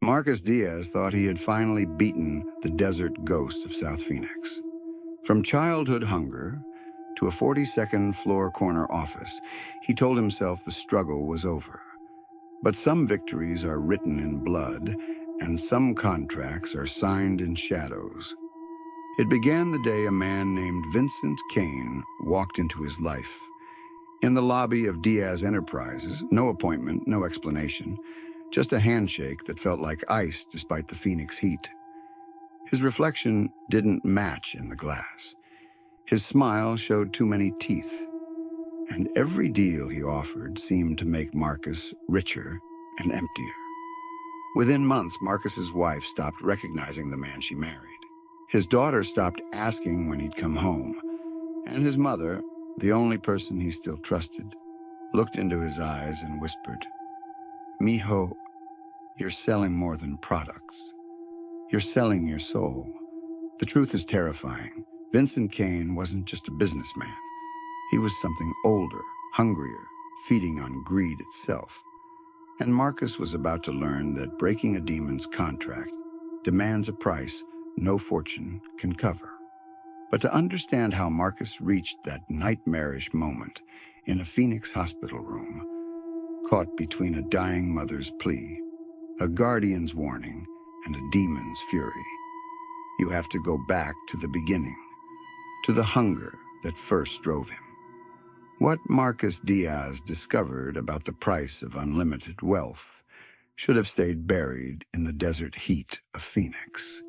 Marcus Diaz thought he had finally beaten the desert ghosts of South Phoenix. From childhood hunger to a 42nd floor corner office, he told himself the struggle was over. But some victories are written in blood, and some contracts are signed in shadows. It began the day a man named Vincent Kane walked into his life. In the lobby of Diaz Enterprises, no appointment, no explanation, just a handshake that felt like ice despite the Phoenix heat. His reflection didn't match in the glass. His smile showed too many teeth, and every deal he offered seemed to make Marcus richer and emptier. Within months, Marcus's wife stopped recognizing the man she married. His daughter stopped asking when he'd come home, and his mother, the only person he still trusted, looked into his eyes and whispered, "Mijo, you're selling more than products. You're selling your soul." The truth is terrifying. Vincent Kane wasn't just a businessman. He was something older, hungrier, feeding on greed itself. And Marcus was about to learn that breaking a demon's contract demands a price no fortune can cover. But to understand how Marcus reached that nightmarish moment in a Phoenix hospital room, caught between a dying mother's plea, a guardian's warning, and a demon's fury, you have to go back to the beginning, to the hunger that first drove him. What Marcus Diaz discovered about the price of unlimited wealth should have stayed buried in the desert heat of Phoenix.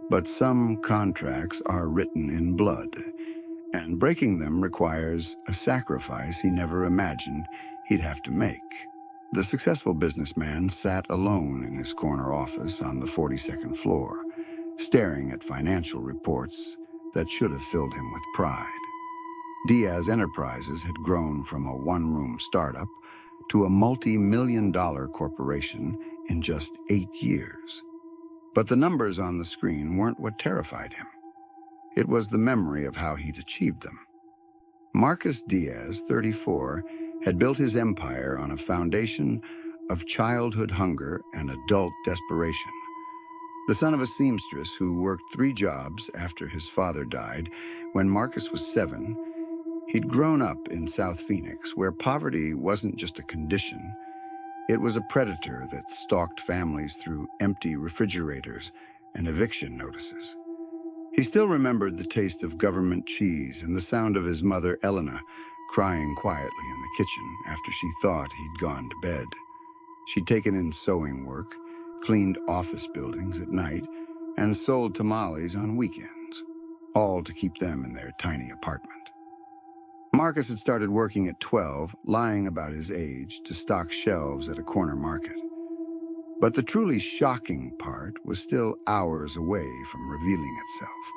But some contracts are written in blood, and breaking them requires a sacrifice he never imagined he'd have to make. The successful businessman sat alone in his corner office on the 42nd floor, staring at financial reports that should have filled him with pride. Diaz Enterprises had grown from a one-room startup to a multi-million-dollar corporation in just 8 years. But the numbers on the screen weren't what terrified him. It was the memory of how he'd achieved them. Marcus Diaz, 34, had built his empire on a foundation of childhood hunger and adult desperation. The son of a seamstress who worked 3 jobs after his father died when Marcus was 7, he'd grown up in South Phoenix, where poverty wasn't just a condition. It was a predator that stalked families through empty refrigerators and eviction notices. He still remembered the taste of government cheese and the sound of his mother, Elena, crying quietly in the kitchen after she thought he'd gone to bed. She'd taken in sewing work, cleaned office buildings at night, and sold tamales on weekends, all to keep them in their tiny apartment. Marcus had started working at 12, lying about his age, to stock shelves at a corner market. But the truly shocking part was still hours away from revealing itself.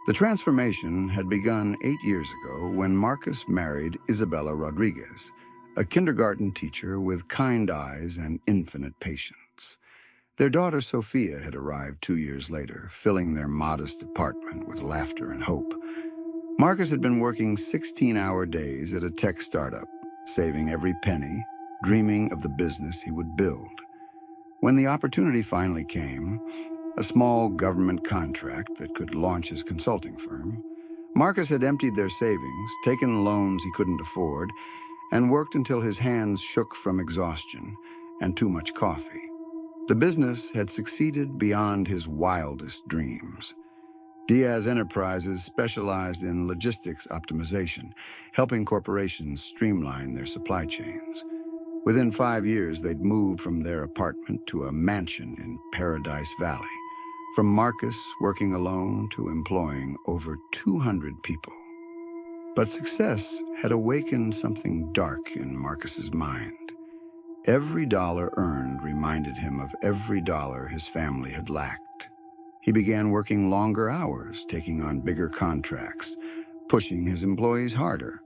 The transformation had begun 8 years ago when Marcus married Isabella Rodriguez, a kindergarten teacher with kind eyes and infinite patience. Their daughter Sophia had arrived 2 years later, filling their modest apartment with laughter and hope. Marcus had been working 16-hour days at a tech startup, saving every penny, dreaming of the business he would build. When the opportunity finally came, a small government contract that could launch his consulting firm, Marcus had emptied their savings, taken loans he couldn't afford, and worked until his hands shook from exhaustion and too much coffee. The business had succeeded beyond his wildest dreams. Diaz Enterprises specialized in logistics optimization, helping corporations streamline their supply chains. Within 5 years, they'd moved from their apartment to a mansion in Paradise Valley, from Marcus working alone to employing over 200 people. But success had awakened something dark in Marcus's mind. Every dollar earned reminded him of every dollar his family had lacked. He began working longer hours, taking on bigger contracts, pushing his employees harder.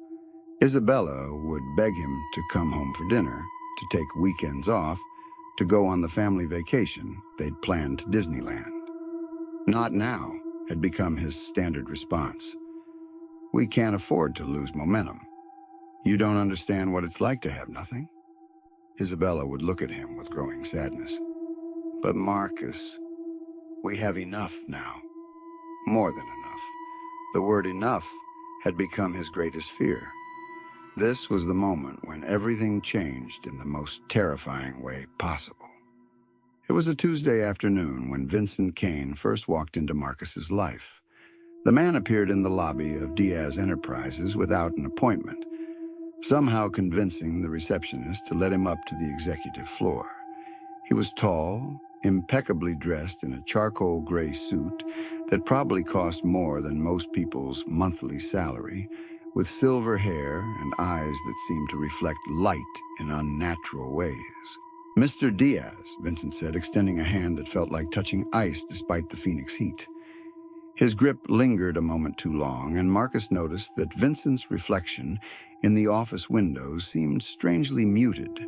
Isabella would beg him to come home for dinner, to take weekends off, to go on the family vacation they'd planned to Disneyland. "Not now," had become his standard response. "We can't afford to lose momentum. You don't understand what it's like to have nothing." Isabella would look at him with growing sadness. But Marcus, we have enough now. More than enough. The word enough had become his greatest fear. This was the moment when everything changed in the most terrifying way possible. It was a Tuesday afternoon when Vincent Kane first walked into Marcus's life. The man appeared in the lobby of Diaz Enterprises without an appointment, somehow convincing the receptionist to let him up to the executive floor. He was tall, impeccably dressed in a charcoal gray suit that probably cost more than most people's monthly salary, with silver hair and eyes that seemed to reflect light in unnatural ways. "Mr. Diaz," Vincent said, extending a hand that felt like touching ice despite the Phoenix heat. His grip lingered a moment too long, and Marcus noticed that Vincent's reflection in the office windows seemed strangely muted,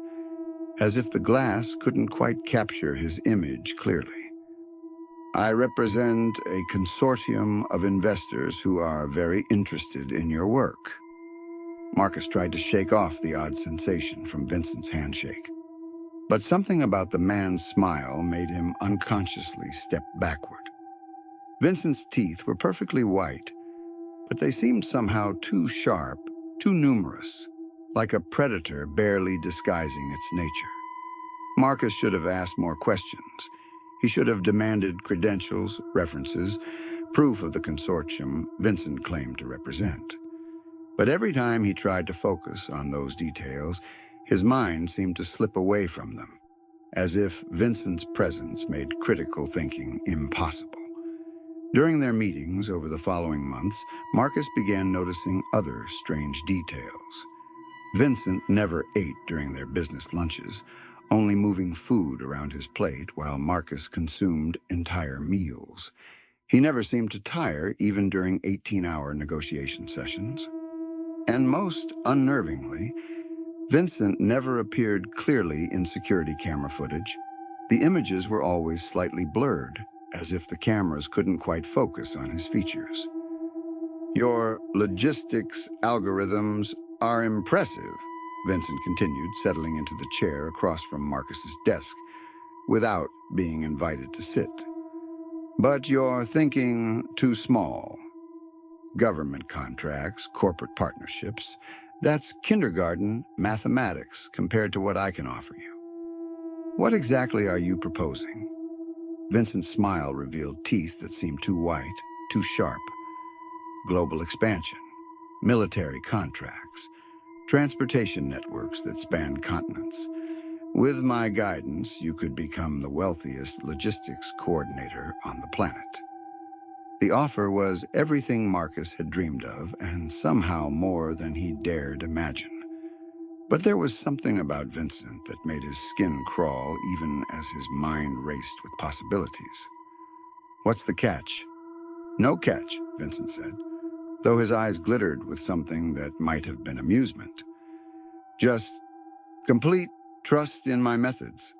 as if the glass couldn't quite capture his image clearly. "I represent a consortium of investors who are very interested in your work." Marcus tried to shake off the odd sensation from Vincent's handshake. But something about the man's smile made him unconsciously step backward. Vincent's teeth were perfectly white, but they seemed somehow too sharp, too numerous, like a predator barely disguising its nature. Marcus should have asked more questions. He should have demanded credentials, references, proof of the consortium Vincent claimed to represent. But every time he tried to focus on those details, his mind seemed to slip away from them, as if Vincent's presence made critical thinking impossible. During their meetings over the following months, Marcus began noticing other strange details. Vincent never ate during their business lunches, only moving food around his plate while Marcus consumed entire meals. He never seemed to tire even during 18-hour negotiation sessions. And most unnervingly, Vincent never appeared clearly in security camera footage. The images were always slightly blurred, as if the cameras couldn't quite focus on his features. "Your logistics algorithms are impressive," Vincent continued, settling into the chair across from Marcus's desk, without being invited to sit. "But you're thinking too small. Government contracts, corporate partnerships, that's kindergarten mathematics compared to what I can offer you. What exactly are you proposing?" Vincent's smile revealed teeth that seemed too white, too sharp. "Global expansion, military contracts, transportation networks that span continents. With my guidance, you could become the wealthiest logistics coordinator on the planet." The offer was everything Marcus had dreamed of, and somehow more than he dared imagine. But there was something about Vincent that made his skin crawl even as his mind raced with possibilities. "What's the catch?" "No catch," Vincent said, though his eyes glittered with something that might have been amusement. "Just complete trust in my methods.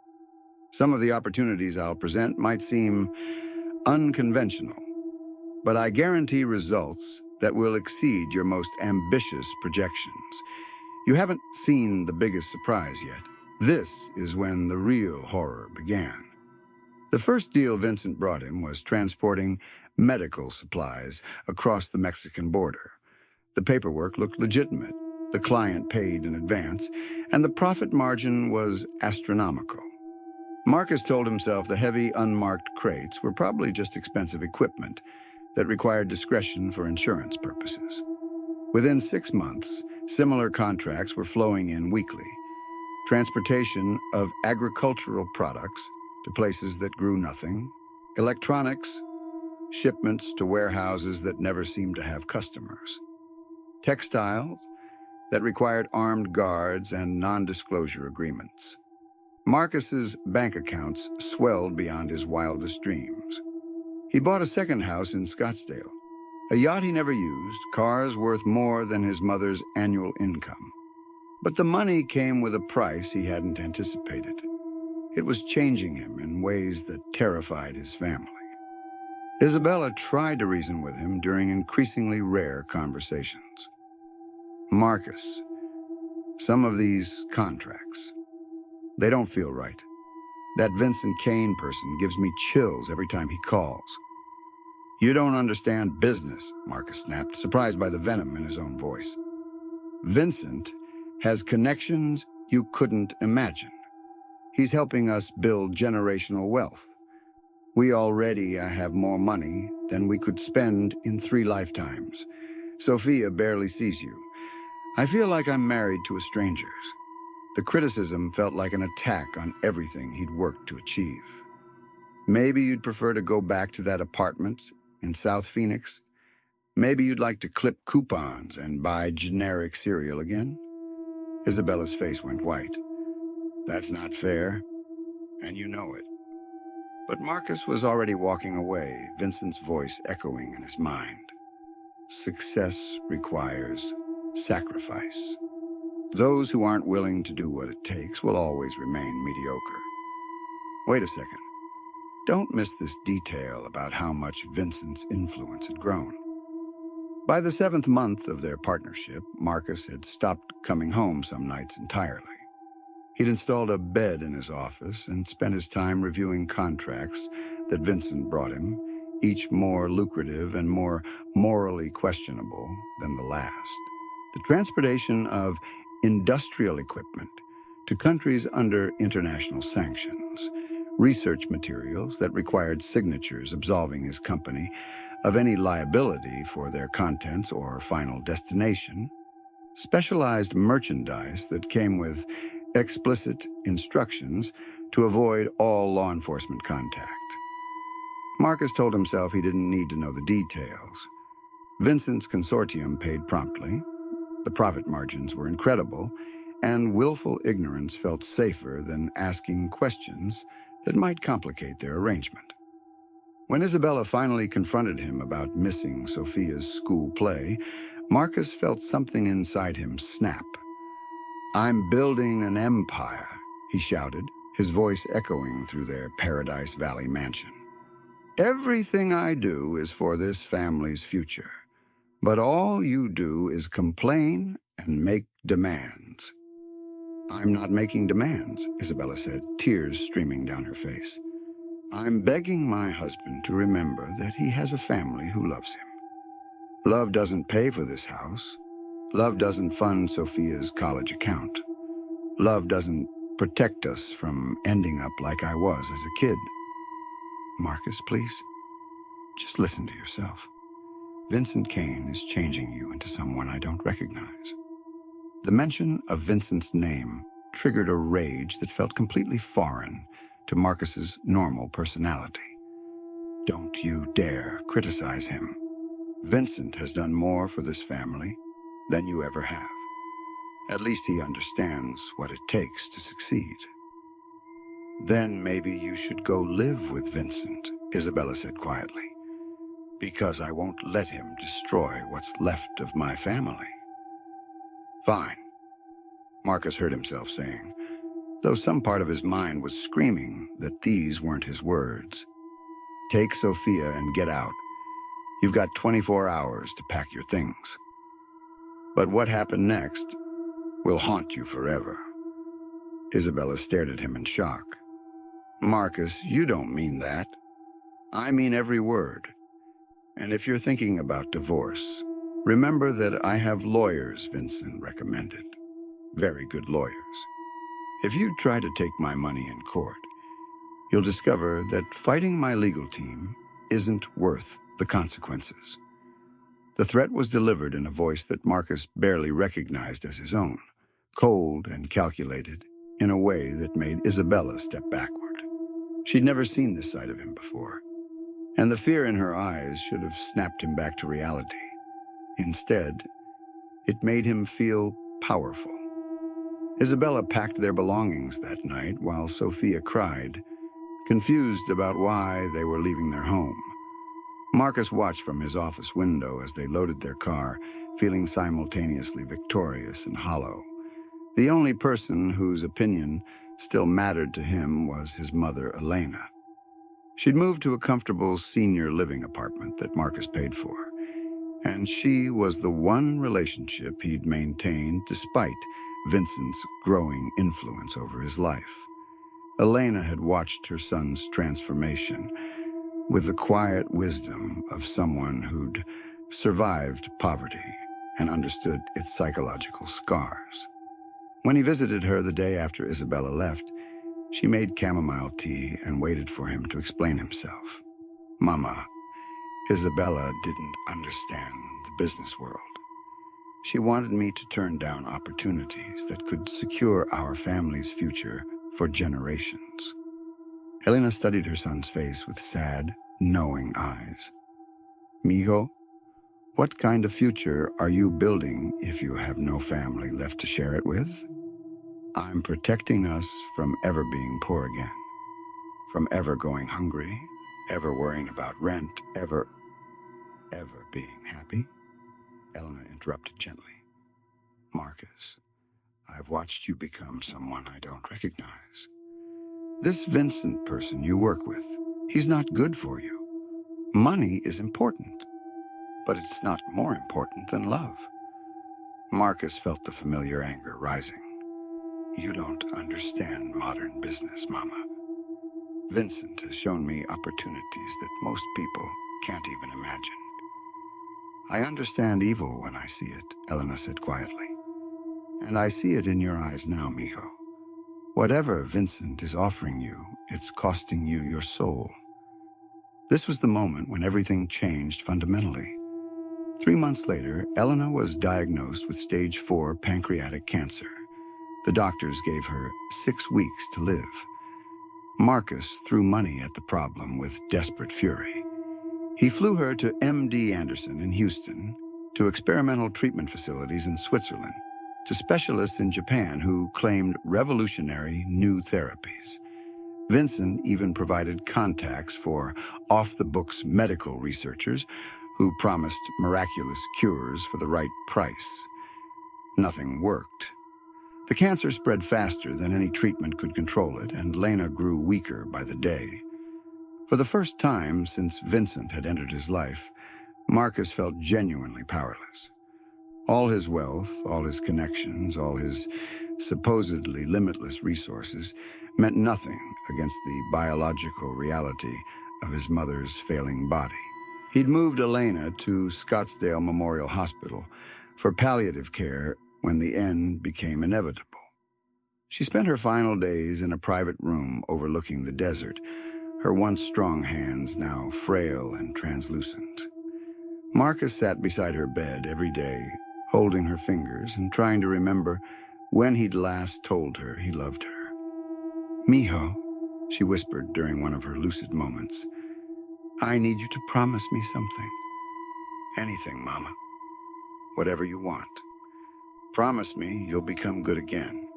Some of the opportunities I'll present might seem unconventional, but I guarantee results that will exceed your most ambitious projections. You haven't seen the biggest surprise yet. This is when the real horror began." The first deal Vincent brought him was transporting medical supplies across the Mexican border. The paperwork looked legitimate, the client paid in advance, and the profit margin was astronomical. Marcus told himself the heavy, unmarked crates were probably just expensive equipment that required discretion for insurance purposes. Within 6 months, similar contracts were flowing in weekly. Transportation of agricultural products to places that grew nothing, electronics, shipments to warehouses that never seemed to have customers, textiles that required armed guards and non-disclosure agreements. Marcus's bank accounts swelled beyond his wildest dreams. He bought a second house in Scottsdale, a yacht he never used, cars worth more than his mother's annual income. But the money came with a price he hadn't anticipated. It was changing him in ways that terrified his family. Isabella tried to reason with him during increasingly rare conversations. "Marcus, some of these contracts, they don't feel right. That Vincent Kane person gives me chills every time he calls. You don't understand business, Marcus snapped, surprised by the venom in his own voice. Vincent has connections you couldn't imagine. He's helping us build generational wealth. We already have more money than we could spend in 3 lifetimes. Sophia barely sees you. I feel like I'm married to a stranger's. The criticism felt like an attack on everything he'd worked to achieve. Maybe you'd prefer to go back to that apartment in South Phoenix? Maybe you'd like to clip coupons and buy generic cereal again? Isabella's face went white. That's not fair, and you know it. But Marcus was already walking away, Vincent's voice echoing in his mind. Success requires sacrifice. Those who aren't willing to do what it takes will always remain mediocre. Wait a second. Don't miss this detail about how much Vincent's influence had grown. By the 7th month of their partnership, Marcus had stopped coming home some nights entirely. He'd installed a bed in his office and spent his time reviewing contracts that Vincent brought him, each more lucrative and more morally questionable than the last. The transportation of industrial equipment to countries under international sanctions, research materials that required signatures absolving his company of any liability for their contents or final destination, specialized merchandise that came with explicit instructions to avoid all law enforcement contact. Marcus told himself he didn't need to know the details. Vincent's consortium paid promptly, the profit margins were incredible, and willful ignorance felt safer than asking questions that might complicate their arrangement. When Isabella finally confronted him about missing Sophia's school play, Marcus felt something inside him snap. "I'm building an empire," he shouted, his voice echoing through their Paradise Valley mansion. "Everything I do is for this family's future, but all you do is complain and make demands." "I'm not making demands," Isabella said, tears streaming down her face. "I'm begging my husband to remember that he has a family who loves him. Love doesn't pay for this house. Love doesn't fund Sophia's college account. Love doesn't protect us from ending up like I was as a kid." "Marcus, please, just listen to yourself. Vincent Kane is changing you into someone I don't recognize." The mention of Vincent's name triggered a rage that felt completely foreign to Marcus's normal personality. "Don't you dare criticize him. Vincent has done more for this family than you ever have. At least he understands what it takes to succeed." "Then maybe you should go live with Vincent," Isabella said quietly, "because I won't let him destroy what's left of my family." "Fine," Marcus heard himself saying, though some part of his mind was screaming that these weren't his words. "Take Sophia and get out. You've got 24 hours to pack your things. But what happened next will haunt you forever." Isabella stared at him in shock. "Marcus, you don't mean that." "I mean every word. And if you're thinking about divorce, remember that I have lawyers Vincent recommended. Very good lawyers. If you try to take my money in court, you'll discover that fighting my legal team isn't worth the consequences." The threat was delivered in a voice that Marcus barely recognized as his own, cold and calculated in a way that made Isabella step backward. She'd never seen this side of him before, and the fear in her eyes should have snapped him back to reality. Instead, it made him feel powerful. Isabella packed their belongings that night while Sophia cried, confused about why they were leaving their home. Marcus watched from his office window as they loaded their car, feeling simultaneously victorious and hollow. The only person whose opinion still mattered to him was his mother, Elena. She'd moved to a comfortable senior living apartment that Marcus paid for, and she was the one relationship he'd maintained despite Vincent's growing influence over his life. Elena had watched her son's transformation with the quiet wisdom of someone who'd survived poverty and understood its psychological scars. When he visited her the day after Isabella left, she made chamomile tea and waited for him to explain himself. Mama, Isabella didn't understand the business world. She wanted me to turn down opportunities that could secure our family's future for generations. Elena studied her son's face with sad, knowing eyes. Mijo, what kind of future are you building if you have no family left to share it with? I'm protecting us from ever being poor again, from ever going hungry, ever worrying about rent, ever being happy. Elena interrupted gently. Marcus, I've watched you become someone I don't recognize. This Vincent person you work with, he's not good for you. Money is important, but it's not more important than love. Marcus felt the familiar anger rising. You don't understand modern business, Mama. Vincent has shown me opportunities that most people can't even imagine. I understand evil when I see it, Elena said quietly. And I see it in your eyes now, mijo. Whatever Vincent is offering you, it's costing you your soul. This was the moment when everything changed fundamentally. 3 months later, Elena was diagnosed with stage 4 pancreatic cancer. The doctors gave her 6 weeks to live. Marcus threw money at the problem with desperate fury. He flew her to MD Anderson in Houston, to experimental treatment facilities in Switzerland, to specialists in Japan who claimed revolutionary new therapies. Vincent even provided contacts for off-the-books medical researchers who promised miraculous cures for the right price. Nothing worked. The cancer spread faster than any treatment could control it, and Lena grew weaker by the day. For the first time since Vincent had entered his life, Marcus felt genuinely powerless. All his wealth, all his connections, all his supposedly limitless resources meant nothing against the biological reality of his mother's failing body. He'd moved Elena to Scottsdale Memorial Hospital for palliative care when the end became inevitable. She spent her final days in a private room overlooking the desert, her once strong hands now frail and translucent. Marcus sat beside her bed every day, holding her fingers and trying to remember when he'd last told her he loved her. Mijo, she whispered during one of her lucid moments, I need you to promise me something. Anything, Mama. Whatever you want. Promise me you'll become good again.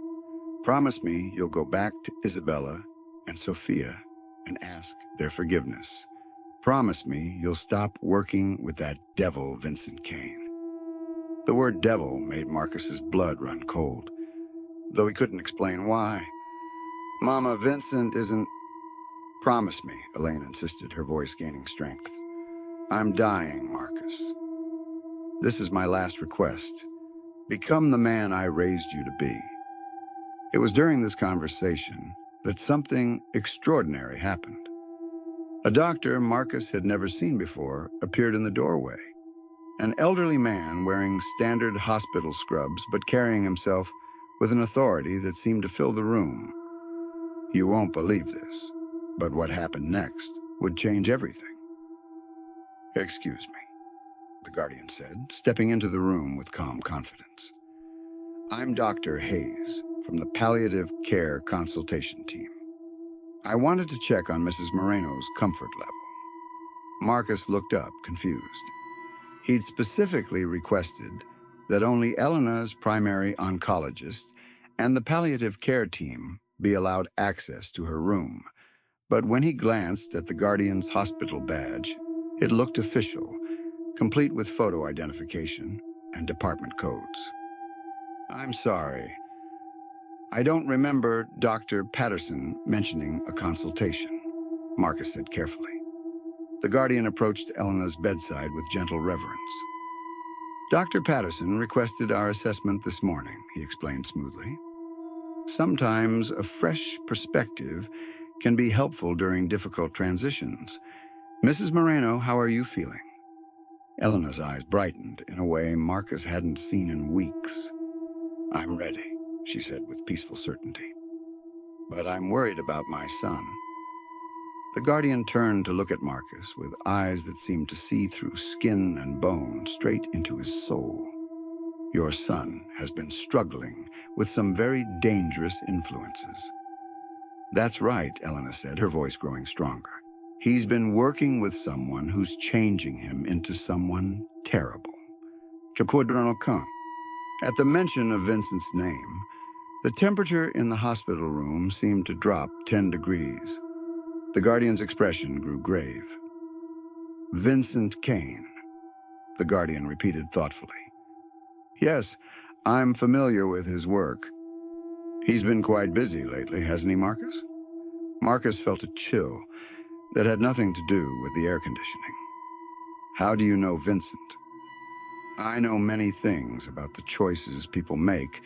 Promise me you'll go back to Isabella and Sophia and ask their forgiveness. Promise me you'll stop working with that devil Vincent Kane. The word devil made Marcus's blood run cold, though he couldn't explain why. Mama, Vincent isn't... Promise me, Elaine insisted, her voice gaining strength. I'm dying, Marcus. This is my last request. Become the man I raised you to be. It was during this conversation that something extraordinary happened. A doctor Marcus had never seen before appeared in the doorway. An elderly man wearing standard hospital scrubs but carrying himself with an authority that seemed to fill the room. You won't believe this, but what happened next would change everything. Excuse me, the guardian said, stepping into the room with calm confidence. I'm Dr. Hayes from the Palliative Care Consultation Team. I wanted to check on Mrs. Moreno's comfort level. Marcus looked up, confused. He'd specifically requested that only Elena's primary oncologist and the palliative care team be allowed access to her room. But when he glanced at the Guardian's hospital badge, it looked official, complete with photo identification and department codes. I'm sorry. I don't remember Dr. Patterson mentioning a consultation, Marcus said carefully. The Guardian approached Elena's bedside with gentle reverence. Dr. Patterson requested our assessment this morning, he explained smoothly. Sometimes a fresh perspective can be helpful during difficult transitions. Mrs. Moreno, how are you feeling? Elena's eyes brightened in a way Marcus hadn't seen in weeks. I'm ready, she said with peaceful certainty. But I'm worried about my son. The guardian turned to look at Marcus with eyes that seemed to see through skin and bone straight into his soul. Your son has been struggling with some very dangerous influences. That's right, Elena said, her voice growing stronger. He's been working with someone who's changing him into someone terrible. Je poudre quand. At the mention of Vincent's name, the temperature in the hospital room seemed to drop 10 degrees. The guardian's expression grew grave. Vincent Kane, the guardian repeated thoughtfully. Yes, I'm familiar with his work. He's been quite busy lately, hasn't he, Marcus? Marcus felt a chill that had nothing to do with the air conditioning. How do you know Vincent? I know many things about the choices people make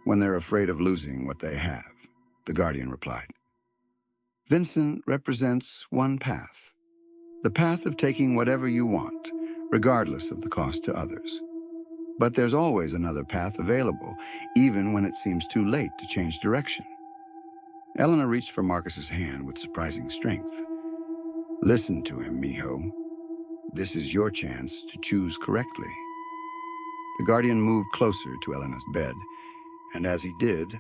when they're afraid of losing what they have, the guardian replied. Vincent represents one path, the path of taking whatever you want, regardless of the cost to others. But there's always another path available, even when it seems too late to change direction. Elena reached for Marcus's hand with surprising strength. Listen to him, mijo. This is your chance to choose correctly. The guardian moved closer to Elena's bed, and as he did,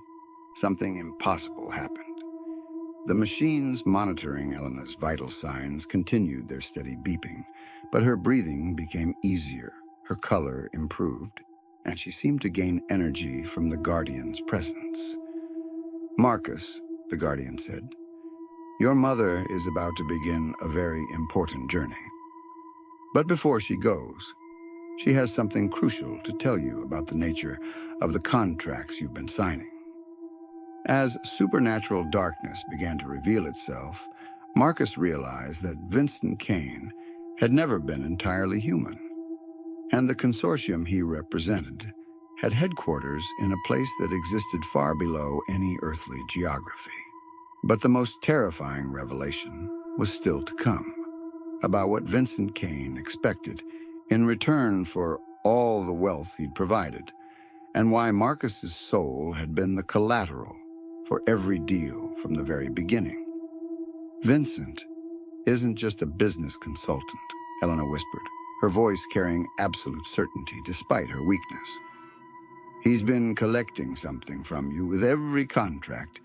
something impossible happened. The machines monitoring Elena's vital signs continued their steady beeping, but her breathing became easier, her color improved, and she seemed to gain energy from the guardian's presence. Marcus, the guardian said, your mother is about to begin a very important journey. But before she goes, she has something crucial to tell you about the nature of the contracts you've been signing. As supernatural darkness began to reveal itself, Marcus realized that Vincent Kane had never been entirely human, and the consortium he represented had headquarters in a place that existed far below any earthly geography. But the most terrifying revelation was still to come, about what Vincent Kane expected in return for all the wealth he'd provided, and why Marcus's soul had been the collateral for every deal from the very beginning. Vincent isn't just a business consultant, Elena whispered, her voice carrying absolute certainty despite her weakness. He's been collecting something from you with every contract,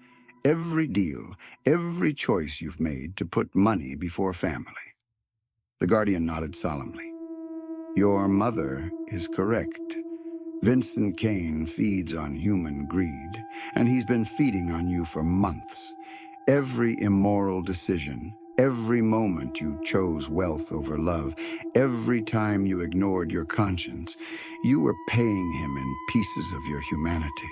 every deal, every choice you've made to put money before family. The guardian nodded solemnly. Your mother is correct. Vincent Kane feeds on human greed, and he's been feeding on you for months. Every immoral decision, every moment you chose wealth over love, every time you ignored your conscience, you were paying him in pieces of your humanity.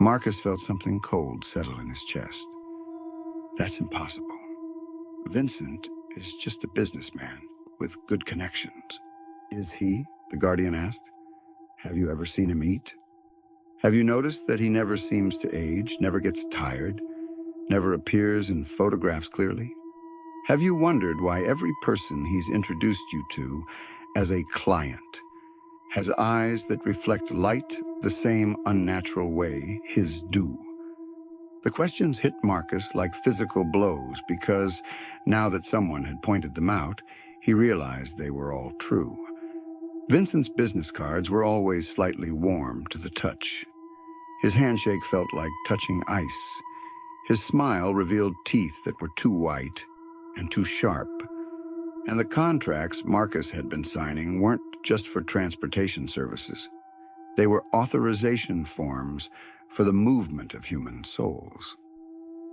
Marcus felt something cold settle in his chest. That's impossible. Vincent is just a businessman with good connections. Is he? The guardian asked. Have you ever seen him eat? Have you noticed that he never seems to age, never gets tired, never appears in photographs clearly? Have you wondered why every person he's introduced you to as a client has eyes that reflect light the same unnatural way his do? The questions hit Marcus like physical blows because, now that someone had pointed them out, he realized they were all true. Vincent's business cards were always slightly warm to the touch. His handshake felt like touching ice. His smile revealed teeth that were too white and too sharp. And the contracts Marcus had been signing weren't just for transportation services. They were authorization forms for the movement of human souls.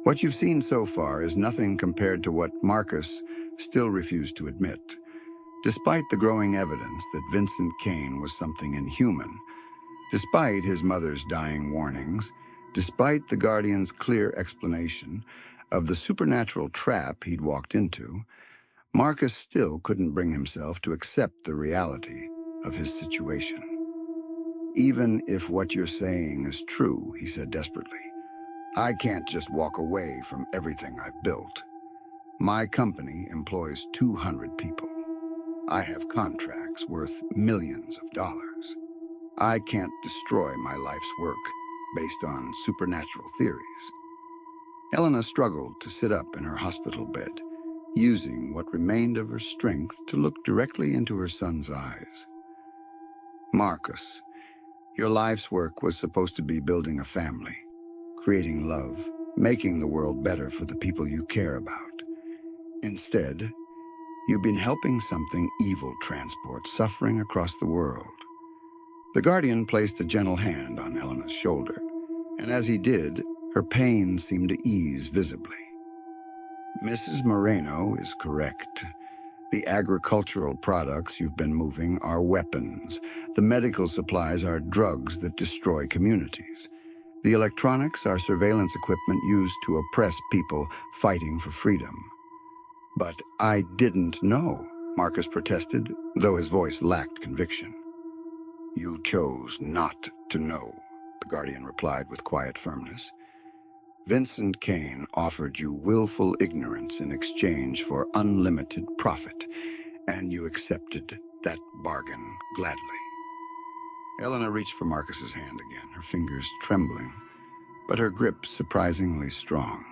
What you've seen so far is nothing compared to what Marcus still refused to admit. Despite the growing evidence that Vincent Kane was something inhuman, despite his mother's dying warnings, despite the guardian's clear explanation of the supernatural trap he'd walked into, Marcus still couldn't bring himself to accept the reality of his situation. Even if what you're saying is true, he said desperately, I can't just walk away from everything I've built. My company employs 200 people. I have contracts worth millions of dollars. I can't destroy my life's work based on supernatural theories. Elena struggled to sit up in her hospital bed, using what remained of her strength to look directly into her son's eyes. Marcus, your life's work was supposed to be building a family, creating love, making the world better for the people you care about. Instead, you've been helping something evil transport suffering across the world. The guardian placed a gentle hand on Elena's shoulder, and as he did, her pain seemed to ease visibly. Mrs. Moreno is correct. The agricultural products you've been moving are weapons. The medical supplies are drugs that destroy communities. The electronics are surveillance equipment used to oppress people fighting for freedom. But I didn't know, Marcus protested, though his voice lacked conviction. You chose not to know, the guardian replied with quiet firmness. Vincent Kane offered you willful ignorance in exchange for unlimited profit, and you accepted that bargain gladly. Elena reached for Marcus's hand again, her fingers trembling, but her grip surprisingly strong.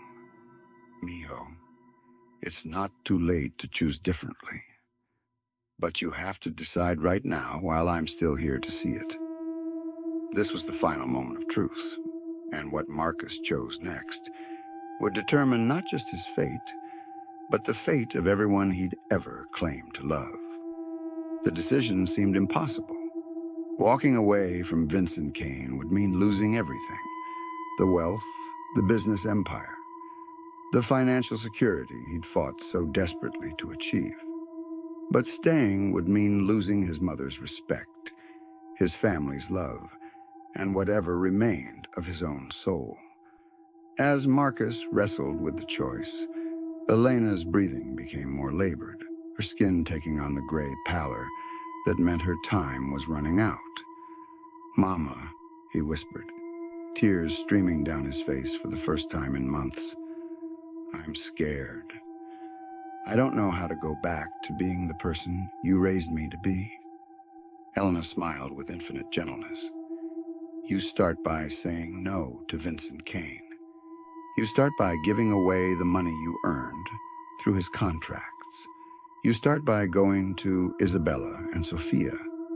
Mio, it's not too late to choose differently. But you have to decide right now while I'm still here to see it. This was the final moment of truth, and what Marcus chose next would determine not just his fate, but the fate of everyone he'd ever claimed to love. The decision seemed impossible. Walking away from Vincent Kane would mean losing everything: the wealth, the business empire, the financial security he'd fought so desperately to achieve. But staying would mean losing his mother's respect, his family's love, and whatever remained of his own soul. As Marcus wrestled with the choice, Elena's breathing became more labored, her skin taking on the gray pallor that meant her time was running out. Mama, he whispered, tears streaming down his face for the first time in months. I'm scared. I don't know how to go back to being the person you raised me to be. Elena smiled with infinite gentleness. You start by saying no to Vincent Kane. You start by giving away the money you earned through his contracts. You start by going to Isabella and Sophia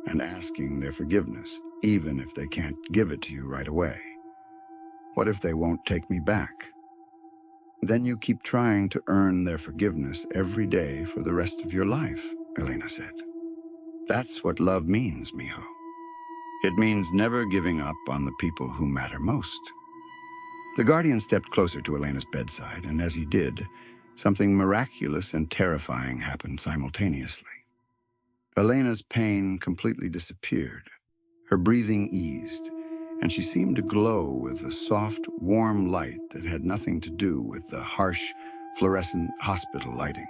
and asking their forgiveness, even if they can't give it to you right away. What if they won't take me back? Then you keep trying to earn their forgiveness every day for the rest of your life, Elena said. That's what love means, mijo. It means never giving up on the people who matter most. The guardian stepped closer to Elena's bedside, and as he did, something miraculous and terrifying happened simultaneously. Elena's pain completely disappeared. Her breathing eased, and she seemed to glow with a soft, warm light that had nothing to do with the harsh, fluorescent hospital lighting.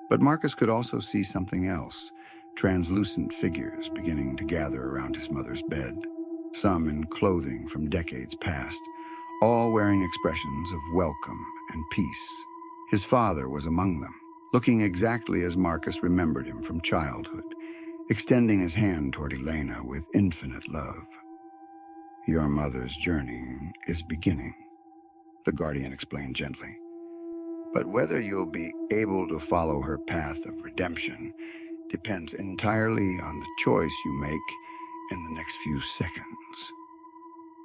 But Marcus could also see something else, translucent figures beginning to gather around his mother's bed, some in clothing from decades past, all wearing expressions of welcome and peace. His father was among them, looking exactly as Marcus remembered him from childhood, extending his hand toward Elena with infinite love. Your mother's journey is beginning, the guardian explained gently. But whether you'll be able to follow her path of redemption depends entirely on the choice you make in the next few seconds.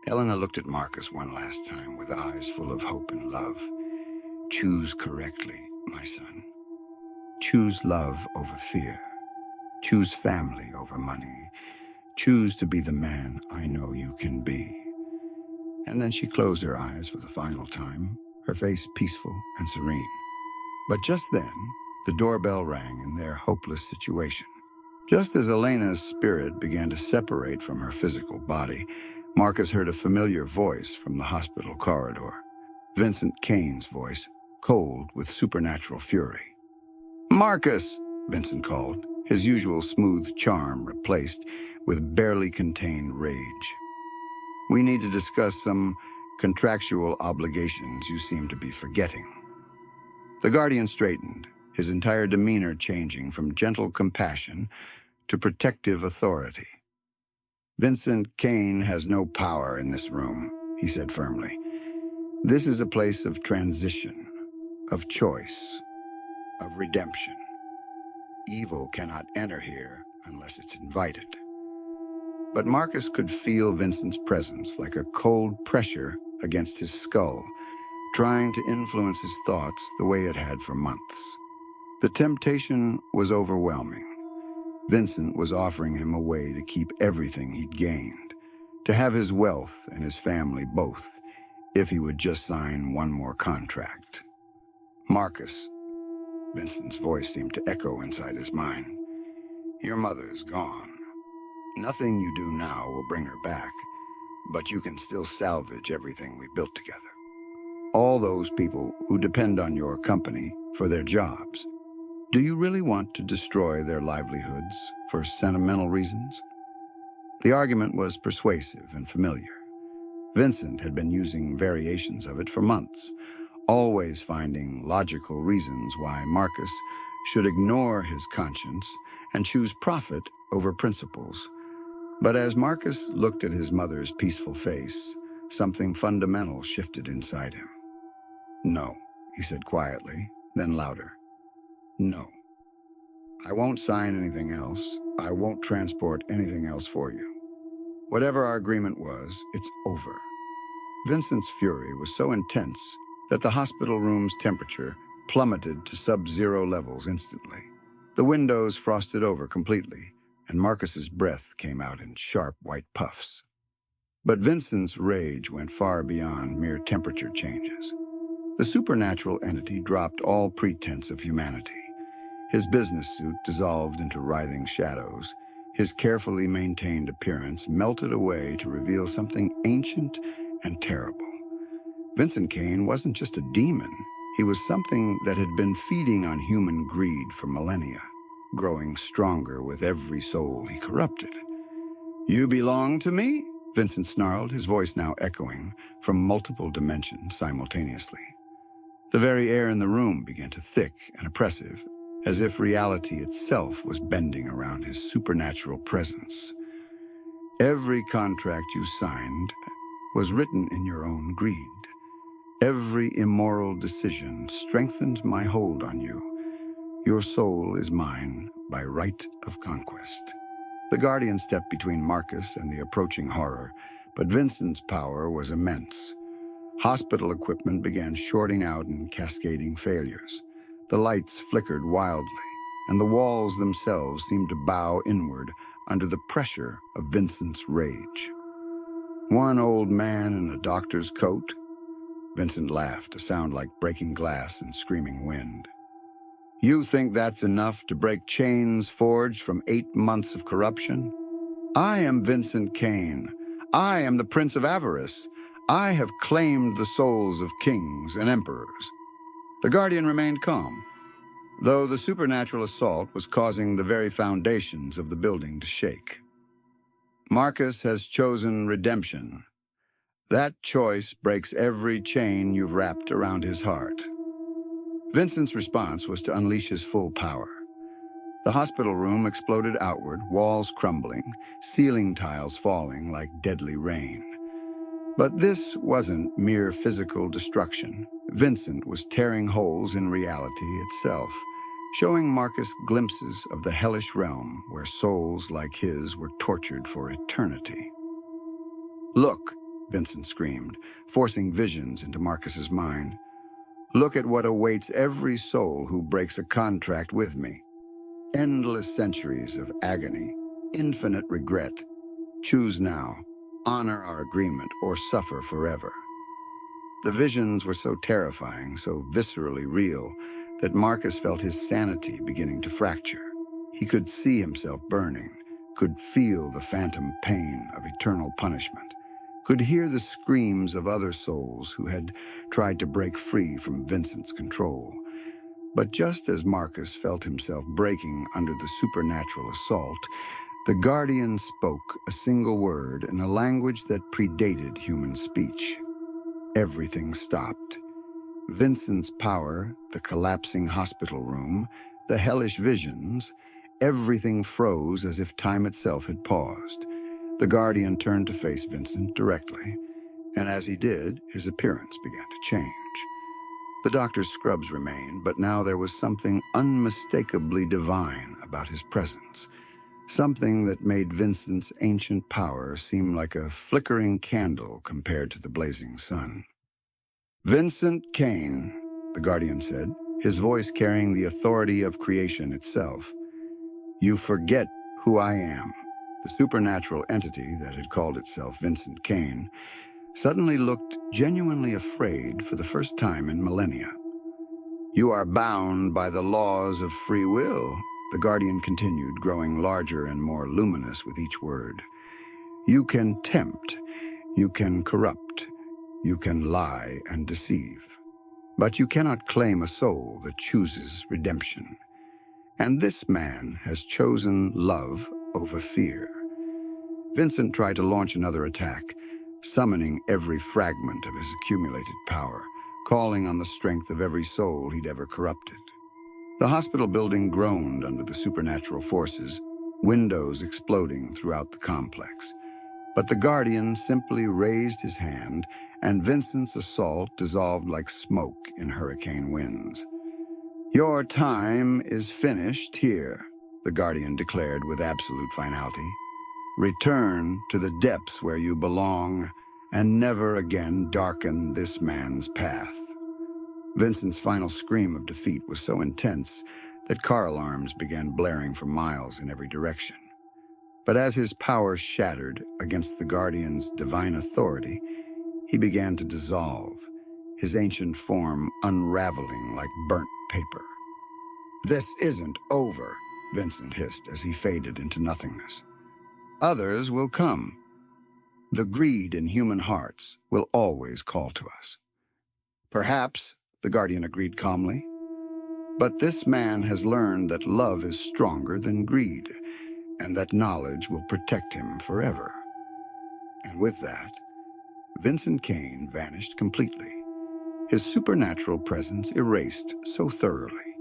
Elena looked at Marcus one last time with eyes full of hope and love. Choose correctly, my son. Choose love over fear. Choose family over money. Choose to be the man I know you can be. And then she closed her eyes for the final time, her face peaceful and serene. But just then, the doorbell rang in their hopeless situation. Just as Elena's spirit began to separate from her physical body, Marcus heard a familiar voice from the hospital corridor. Vincent Kane's voice, cold with supernatural fury. Marcus, Vincent called, his usual smooth charm replaced with barely contained rage. We need to discuss some Contractual obligations you seem to be forgetting. The guardian straightened, his entire demeanor changing from gentle compassion to protective authority. Vincent, Kane has no power in this room, he said firmly. This is a place of transition, of choice, of redemption. Evil cannot enter here unless it's invited. But Marcus could feel Vincent's presence like a cold pressure against his skull, trying to influence his thoughts the way it had for months. The temptation was overwhelming. Vincent was offering him a way to keep everything he'd gained, to have his wealth and his family both, if he would just sign one more contract. Marcus, Vincent's voice seemed to echo inside his mind. Your mother's gone. Nothing you do now will bring her back, but you can still salvage everything we built together. All those people who depend on your company for their jobs. Do you really want to destroy their livelihoods for sentimental reasons? The argument was persuasive and familiar. Vincent had been using variations of it for months, always finding logical reasons why Marcus should ignore his conscience and choose profit over principles. But as Marcus looked at his mother's peaceful face, something fundamental shifted inside him. No, he said quietly, then louder. No. I won't sign anything else. I won't transport anything else for you. Whatever our agreement was, it's over. Vincent's fury was so intense that the hospital room's temperature plummeted to sub-zero levels instantly. The windows frosted over completely, and Marcus's breath came out in sharp white puffs. But Vincent's rage went far beyond mere temperature changes. The supernatural entity dropped all pretense of humanity. His business suit dissolved into writhing shadows. His carefully maintained appearance melted away to reveal something ancient and terrible. Vincent Kane wasn't just a demon. He was something that had been feeding on human greed for millennia, growing stronger with every soul he corrupted. You belong to me? Vincent snarled, his voice now echoing from multiple dimensions simultaneously. The very air in the room began to thick and oppressive, as if reality itself was bending around his supernatural presence. Every contract you signed was written in your own greed. Every immoral decision strengthened my hold on you. Your soul is mine by right of conquest. The guardian stepped between Marcus and the approaching horror, but Vincent's power was immense. Hospital equipment began shorting out and cascading failures. The lights flickered wildly, and the walls themselves seemed to bow inward under the pressure of Vincent's rage. One old man in a doctor's coat? Vincent laughed, a sound like breaking glass and screaming wind. You think that's enough to break chains forged from 8 months of corruption? I am Vincent Kane. I am the Prince of Avarice. I have claimed the souls of kings and emperors. The guardian remained calm, though the supernatural assault was causing the very foundations of the building to shake. Marcus has chosen redemption. That choice breaks every chain you've wrapped around his heart. Vincent's response was to unleash his full power. The hospital room exploded outward, walls crumbling, ceiling tiles falling like deadly rain. But this wasn't mere physical destruction. Vincent was tearing holes in reality itself, showing Marcus glimpses of the hellish realm where souls like his were tortured for eternity. Look, Vincent screamed, forcing visions into Marcus's mind. Look at what awaits every soul who breaks a contract with me. Endless centuries of agony, infinite regret. Choose now, honor our agreement, or suffer forever. The visions were so terrifying, so viscerally real, that Marcus felt his sanity beginning to fracture. He could see himself burning, could feel the phantom pain of eternal punishment, could hear the screams of other souls who had tried to break free from Vincent's control. But just as Marcus felt himself breaking under the supernatural assault, the guardian spoke a single word in a language that predated human speech. everything stopped. Vincent's power, the collapsing hospital room, the hellish visions, everything froze as if time itself had paused. The Guardian turned to face Vincent directly, and as he did, his appearance began to change. The doctor's scrubs remained, but now there was something unmistakably divine about his presence. Something that made Vincent's ancient power seem like a flickering candle compared to the blazing sun. "Vincent Kane," the Guardian said, his voice carrying the authority of creation itself. "You forget who I am." The supernatural entity that had called itself Vincent Kane suddenly looked genuinely afraid for the first time in millennia. "You are bound by the laws of free will," the Guardian continued, growing larger and more luminous with each word. "You can tempt, you can corrupt, you can lie and deceive, but you cannot claim a soul that chooses redemption. And this man has chosen love over fear." Vincent tried to launch another attack, summoning every fragment of his accumulated power, calling on the strength of every soul he'd ever corrupted. The hospital building groaned under the supernatural forces, windows exploding throughout the complex. But the Guardian simply raised his hand, and Vincent's assault dissolved like smoke in hurricane winds. "Your time is finished here," the Guardian declared with absolute finality. "Return to the depths where you belong, and never again darken this man's path." Vincent's final scream of defeat was so intense that car alarms began blaring for miles in every direction. But as his power shattered against the Guardian's divine authority, he began to dissolve, his ancient form unraveling like burnt paper. "This isn't over," Vincent hissed as he faded into nothingness. "Others will come. The greed in human hearts will always call to us." "Perhaps," the Guardian agreed calmly, "but this man has learned that love is stronger than greed, and that knowledge will protect him forever." And with that, Vincent Kane vanished completely, his supernatural presence erased so thoroughly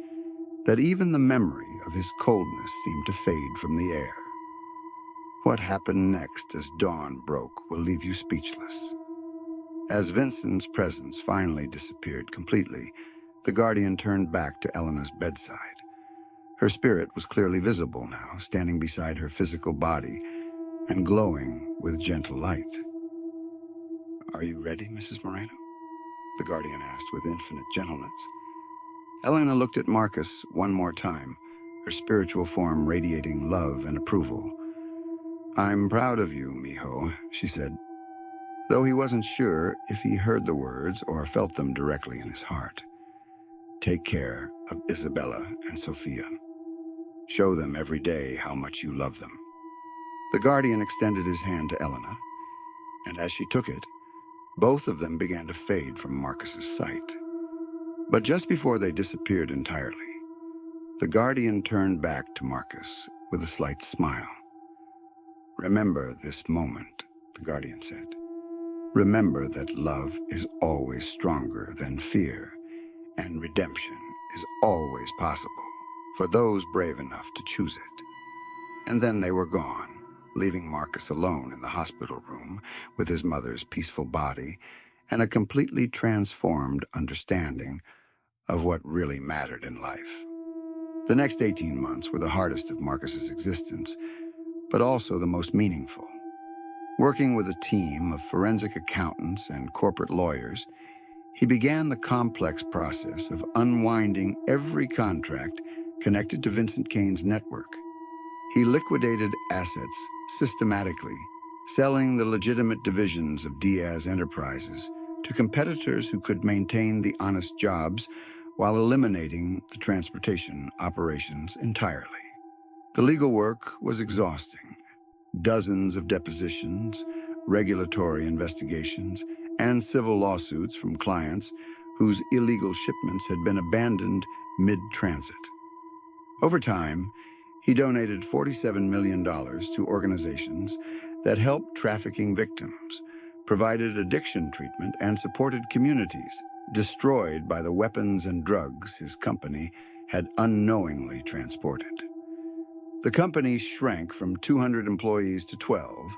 that even the memory of his coldness seemed to fade from the air. What happened next as dawn broke will leave you speechless. As Vincent's presence finally disappeared completely, the Guardian turned back to Elena's bedside. Her spirit was clearly visible now, standing beside her physical body and glowing with gentle light. "Are you ready, Mrs. Moreno?" the Guardian asked with infinite gentleness. Elena looked at Marcus one more time, her spiritual form radiating love and approval. "I'm proud of you, mijo," she said, though he wasn't sure if he heard the words or felt them directly in his heart. "Take care of Isabella and Sophia. Show them every day how much you love them." The Guardian extended his hand to Elena, and as she took it, both of them began to fade from Marcus's sight. But just before they disappeared entirely, the Guardian turned back to Marcus with a slight smile. "Remember this moment," the Guardian said. "Remember that love is always stronger than fear, and redemption is always possible for those brave enough to choose it." And then they were gone, leaving Marcus alone in the hospital room with his mother's peaceful body and a completely transformed understanding of what really mattered in life. The next 18 months were the hardest of Marcus's existence, but also the most meaningful. Working with a team of forensic accountants and corporate lawyers, he began the complex process of unwinding every contract connected to Vincent Kane's network. He liquidated assets systematically, selling the legitimate divisions of Diaz Enterprises to competitors who could maintain the honest jobs while eliminating the transportation operations entirely. The legal work was exhausting. Dozens of depositions, regulatory investigations, and civil lawsuits from clients whose illegal shipments had been abandoned mid-transit. Over time, he donated $47 million to organizations that help trafficking victims, provided addiction treatment, and supported communities destroyed by the weapons and drugs his company had unknowingly transported. The company shrank from 200 employees to 12,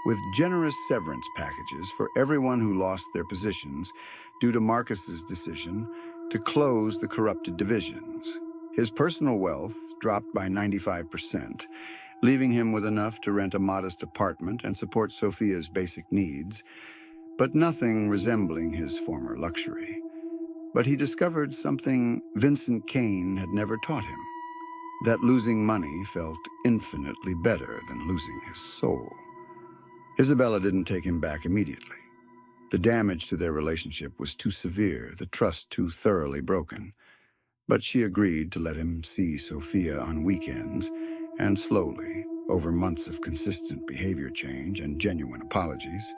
with generous severance packages for everyone who lost their positions due to Marcus's decision to close the corrupted divisions. His personal wealth dropped by 95%, leaving him with enough to rent a modest apartment and support Sophia's basic needs, but nothing resembling his former luxury. But he discovered something Vincent Kane had never taught him, that losing money felt infinitely better than losing his soul. Isabella didn't take him back immediately. The damage to their relationship was too severe, the trust too thoroughly broken. But she agreed to let him see Sophia on weekends, and slowly, over months of consistent behavior change and genuine apologies,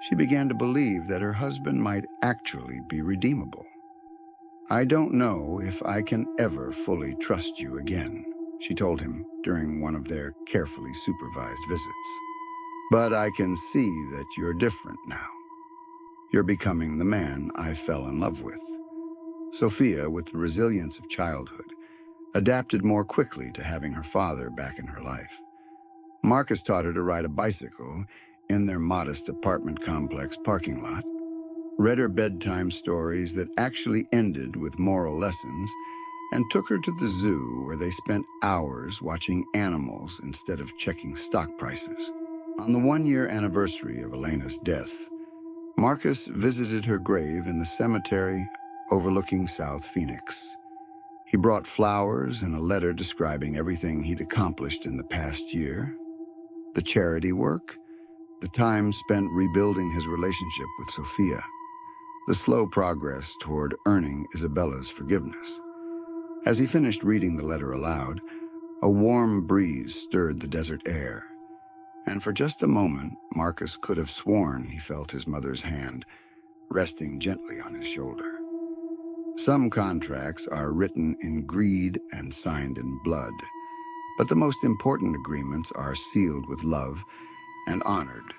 she began to believe that her husband might actually be redeemable. "I don't know if I can ever fully trust you again," she told him during one of their carefully supervised visits. "But I can see that you're different now. You're becoming the man I fell in love with." Sophia, with the resilience of childhood, adapted more quickly to having her father back in her life. Marcus taught her to ride a bicycle in their modest apartment complex parking lot, read her bedtime stories that actually ended with moral lessons, and took her to the zoo where they spent hours watching animals instead of checking stock prices. On the one-year anniversary of Elena's death, Marcus visited her grave in the cemetery overlooking South Phoenix. He brought flowers and a letter describing everything he'd accomplished in the past year: the charity work, the time spent rebuilding his relationship with Sophia, the slow progress toward earning Isabella's forgiveness. As he finished reading the letter aloud, a warm breeze stirred the desert air, and for just a moment, Marcus could have sworn he felt his mother's hand resting gently on his shoulder. Some contracts are written in greed and signed in blood, but the most important agreements are sealed with love and honored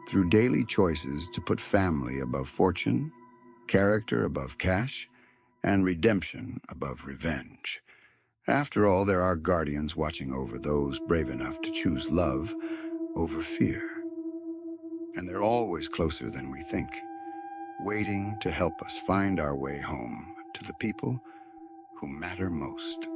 through daily choices to put family above fortune, character above cash, and redemption above revenge. After all, there are guardians watching over those brave enough to choose love over fear. And they're always closer than we think, waiting to help us find our way home to the people who matter most.